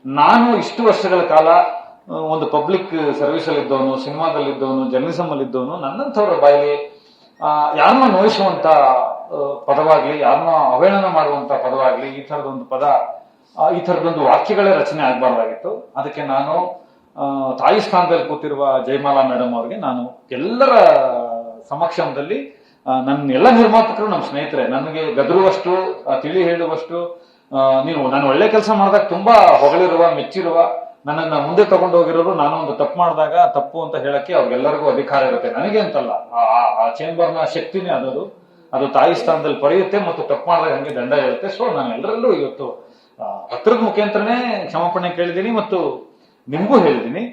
ನಾನು ಇಷ್ಟು ವರ್ಷಗಳ ಕಾಲ ಒಂದು ಪಬ್ಲಿಕ್ ಸರ್ವಿಸ್ ಅಲ್ಲಿ ಇದ್ದವನು, ಸಿನಿಮಾದಲ್ಲಿದ್ದವನು, ಜರ್ನಲಿಸಂ ಅಲ್ಲಿ ಇದ್ದವನು, ನನ್ನಂಥವ್ರ ಬಾಯಲ್ಲಿ ಯಾರನ್ನ ನೋಯಿಸುವಂತ ಪದವಾಗ್ಲಿ, ಯಾರನ್ನ ಅವಹೇಳನ ಮಾಡುವಂತ ಪದವಾಗ್ಲಿ, ಈ ತರದೊಂದು ಪದ, ಈ ತರದೊಂದು ವಾಕ್ಯಗಳೇ ರಚನೆ ಆಗ್ಬಾರ್ದಾಗಿತ್ತು. ಅದಕ್ಕೆ ನಾನು ತಾಯಿ ಸ್ಥಾನದಲ್ಲಿ ಕೂತಿರುವ ಜಯಮಾಲಾ ಮೇಡಮ್ ಅವ್ರಿಗೆ ನಾನು ಎಲ್ಲರ ಸಮಕ್ಷಮದಲ್ಲಿ, ನನ್ನ ಎಲ್ಲ ನಿರ್ಮಾಪಕರು ನಮ್ಮ ಸ್ನೇಹಿತರೆ, ನನಗೆ ಗದರುವಷ್ಟು, ತಿಳಿ ಹೇಳುವಷ್ಟು, ನೀವು ನಾನು ಒಳ್ಳೆ ಕೆಲಸ ಮಾಡಿದಾಗ ತುಂಬಾ ಹೊಗಳಿರುವ, ಮೆಚ್ಚಿರುವ, ನನ್ನನ್ನ ಮುಂದೆ ತಗೊಂಡು ಹೋಗಿರೋರು, ನಾನು ಒಂದು ತಪ್ಪು ಮಾಡಿದಾಗ ತಪ್ಪು ಅಂತ ಹೇಳಕ್ಕೆ ಅವ್ರಿಗೆಲ್ಲರಿಗೂ ಅಧಿಕಾರ ಇರುತ್ತೆ. ನನಗೆ ಅಂತಲ್ಲ, ಆ ಚೇಂಬರ್ನ ಶಕ್ತಿನೇ ಅದು ತಾಯಿ ಸ್ಥಾನದಲ್ಲಿ ಪಡೆಯುತ್ತೆ ಮತ್ತು ತಪ್ಪು ಮಾಡಿದಾಗ ಹಂಗೆ ದಂಡ ಇರುತ್ತೆ. ಸೊ ನಾನು ಎಲ್ಲರಲ್ಲೂ ಇವತ್ತು ಪತ್ರದ ಮುಖಾಂತರನೇ ಕ್ಷಮಾಪಣೆ ಕೇಳಿದ್ದೀನಿ ಮತ್ತು ನಿಮ್ಗೂ ಹೇಳಿದ್ದೀನಿ.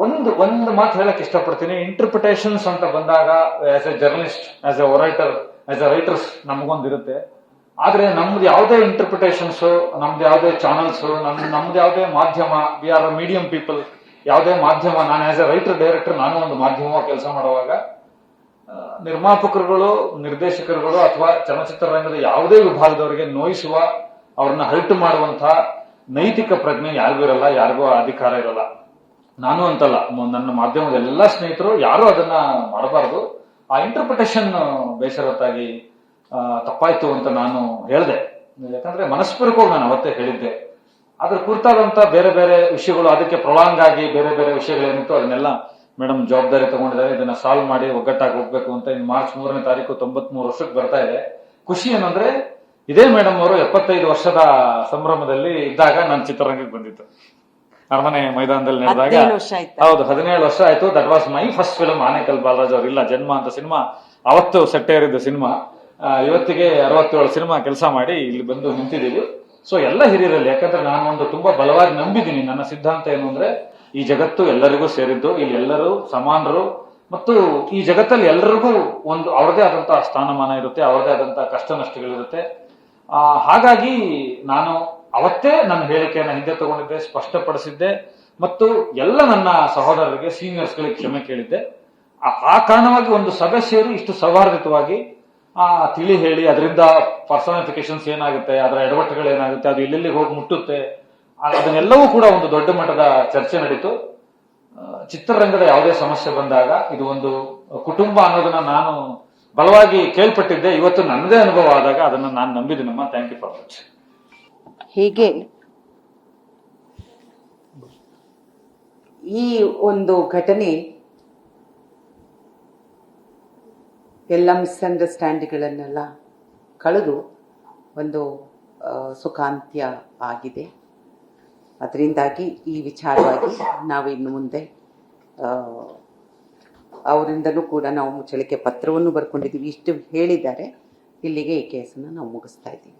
ಒಂದು ಮಾತು ಹೇಳಕ್ ಇಷ್ಟಪಡ್ತೀನಿ. ಇಂಟರ್ಪ್ರಿಟೇಷನ್ಸ್ ಅಂತ ಬಂದಾಗ as a journalist, as a writer, as a writers ನಮಗೊಂದಿರುತ್ತೆ. ಆದ್ರೆ ನಮ್ದು ಯಾವುದೇ ಇಂಟರ್ಪ್ರಿಟೇಷನ್ಸ್, ನಮ್ದು ಯಾವುದೇ ಚಾನಲ್ಸ್, ನಮ್ದು ಯಾವುದೇ ಮಾಧ್ಯಮ, ವಿ ಆರ್ ಮೀಡಿಯಂ ಪೀಪಲ್, ಯಾವುದೇ ಮಾಧ್ಯಮ, ನಾನು ಆಸ್ ಎ ರೈಟರ್ ಡೈರೆಕ್ಟರ್, ನಾನು ಒಂದು ಮಾಧ್ಯಮವಾಗಿ ಕೆಲಸ ಮಾಡುವಾಗ ನಿರ್ಮಾಪಕರುಗಳು, ನಿರ್ದೇಶಕರುಗಳು ಅಥವಾ ಚಲನಚಿತ್ರ ರಂಗದ ಯಾವುದೇ ವಿಭಾಗದವರಿಗೆ ನೋಯಿಸುವ, ಅವ್ರನ್ನ ಹರ್ಟ್ ಮಾಡುವಂತಹ ನೈತಿಕ ಪ್ರಜ್ಞೆ ಯಾರಿಗೂ ಇರಲ್ಲ, ಯಾರಿಗೂ ಅಧಿಕಾರ ಇರಲ್ಲ. ನಾನು ಅಂತಲ್ಲ, ನನ್ನ ಮಾಧ್ಯಮದ ಎಲ್ಲಾ ಸ್ನೇಹಿತರು ಯಾರು ಅದನ್ನ ಮಾಡಬಾರ್ದು. ಆ ಇಂಟರ್ಪ್ರಿಟೇಷನ್ ಬೇಸರತ್ತಾಗಿ ತಪ್ಪಾಯ್ತು ಅಂತ ನಾನು ಹೇಳಿದೆ. ಯಾಕಂದ್ರೆ ಮನಸ್ಪೂರ್ವಕವಾಗಿ ನಾನು ಅವತ್ತೇ ಹೇಳಿದ್ದೆ. ಅದ್ರ ಕುರಿತಾದಂತ ಬೇರೆ ಬೇರೆ ವಿಷಯಗಳು, ಅದಕ್ಕೆ ಪ್ರೊಲಾಂಗ್ ಆಗಿ ಬೇರೆ ಬೇರೆ ವಿಷಯಗಳೇನಿತ್ತು ಅದನ್ನೆಲ್ಲ ಮೇಡಮ್ ಜವಾಬ್ದಾರಿ ತಗೊಂಡಿದ್ದಾರೆ. ಇದನ್ನ ಸಾಲ್ವ್ ಮಾಡಿ ಒಗ್ಗಟ್ಟಾಗಿ ಹೋಗ್ಬೇಕು ಅಂತ. ಇನ್ನು ಮಾರ್ಚ್ 3ನೇ ತಾರೀಕು 93 ವರ್ಷಕ್ಕೆ ಬರ್ತಾ ಇದೆ. ಖುಷಿ ಏನಂದ್ರೆ ಇದೇ ಮೇಡಮ್ ಅವರು 75 ವರ್ಷದ ಸಂಭ್ರಮದಲ್ಲಿ ಇದ್ದಾಗ ನಾನು ಚಿತ್ರರಂಗಕ್ಕೆ ಬಂದಿತ್ತು. ಅರಮನೆ ಮೈದಾನದಲ್ಲಿ ನಡೆದಾಗ, ಹೌದು 17 ವರ್ಷ ಆಯ್ತು. That was my first film. Anekal Balaraj ಅವ್ರು ಇಲ್ಲ ಜನ್ಮ ಅಂತ ಸಿನಿಮಾ ಅವತ್ತು ಸೆಟ್ಟೇರಿದ್ದ ಸಿನಿಮಾ. ಇವತ್ತಿಗೆ 67 ಸಿನಿಮಾ ಕೆಲಸ ಮಾಡಿ ಇಲ್ಲಿ ಬಂದು ನಿಂತಿದ್ದೀವಿ. ಸೊ ಎಲ್ಲ ಹಿರಿಯರಲ್ಲಿ, ಯಾಕಂದ್ರೆ ನಾನು ಒಂದು ತುಂಬಾ ಬಲವಾಗಿ ನಂಬಿದ್ದೀನಿ. ನನ್ನ ಸಿದ್ಧಾಂತ ಏನು ಅಂದ್ರೆ, ಈ ಜಗತ್ತು ಎಲ್ಲರಿಗೂ ಸೇರಿದ್ದು, ಇಲ್ಲಿ ಎಲ್ಲರೂ ಸಮಾನರು ಮತ್ತು ಈ ಜಗತ್ತಲ್ಲಿ ಎಲ್ಲರಿಗೂ ಒಂದು ಅವ್ರದೇ ಆದಂತಹ ಸ್ಥಾನಮಾನ ಇರುತ್ತೆ, ಅವ್ರದೇ ಆದಂತಹ ಕಷ್ಟ ನಷ್ಟಗಳಿರುತ್ತೆ. ಹಾಗಾಗಿ ನಾನು ಅವತ್ತೇ ನನ್ನ ಹೇಳಿಕೆಯನ್ನು ಹಿಂದೆ ತಗೊಂಡಿದ್ದೆ, ಸ್ಪಷ್ಟಪಡಿಸಿದ್ದೆ ಮತ್ತು ಎಲ್ಲ ನನ್ನ ಸಹೋದರರಿಗೆ, ಸೀನಿಯರ್ಸ್ಗಳಿಗೆ ಕ್ಷಮೆ ಕೇಳಿದ್ದೆ. ಆ ಕಾರಣವಾಗಿ ಒಂದು ಸಭೆ ಸೇರಿ ಇಷ್ಟು ಸೌಹಾರ್ದಯುತವಾಗಿ ತಿಳಿ ಹೇಳಿ, ಅದರಿಂದ ಪರ್ಸನಿಫಿಕೇಶನ್ಸ್ ಏನಾಗುತ್ತೆ, ಅದರ ಎಡವಟ್ಟುಗಳು ಏನಾಗುತ್ತೆ, ಅದು ಎಲ್ಲೆಲ್ಲಿ ಹೋಗಿ ಮುಟ್ಟುತ್ತೆ, ಅದನ್ನೆಲ್ಲವೂ ಕೂಡ ಒಂದು ದೊಡ್ಡ ಮಟ್ಟದ ಚರ್ಚೆ ನಡೀತು. ಚಿತ್ರರಂಗದ ಯಾವುದೇ ಸಮಸ್ಯೆ ಬಂದಾಗ ಇದು ಒಂದು ಕುಟುಂಬ ಅನ್ನೋದನ್ನ ನಾನು ಬಲವಾಗಿ ಕೇಳ್ಪಟ್ಟಿದ್ದೆ. ಇವತ್ತು ನನ್ನದೇ ಅನುಭವ ಆದಾಗ ಅದನ್ನ ನಾನು ನಂಬಿದ್ದೀನಮ್ಮ. Thank you for much. ಹೀಗೆ ಈ ಒಂದು ಘಟನೆ ಎಲ್ಲ ಮಿಸ್ಅಂಡರ್ಸ್ಟ್ಯಾಂಡಿಂಗ್ಗಳನ್ನೆಲ್ಲ ಕಳೆದು ಒಂದು ಸುಖಾಂತ್ಯ ಆಗಿದೆ. ಅದರಿಂದಾಗಿ ಈ ವಿಚಾರವಾಗಿ ನಾವು ಇನ್ನು ಮುಂದೆ ಅವರಿಂದಲೂ ಕೂಡ ನಾವು ಮುಚ್ಚಳಿಕೆ ಪತ್ರವನ್ನು ಬರ್ಕೊಂಡಿದ್ದೀವಿ. ಇಷ್ಟು ಹೇಳಿದ್ದಾರೆ. ಇಲ್ಲಿಗೆ ಈ ಕೇಸನ್ನು ನಾವು ಮುಗಿಸ್ತಾ ಇದ್ದೀವಿ.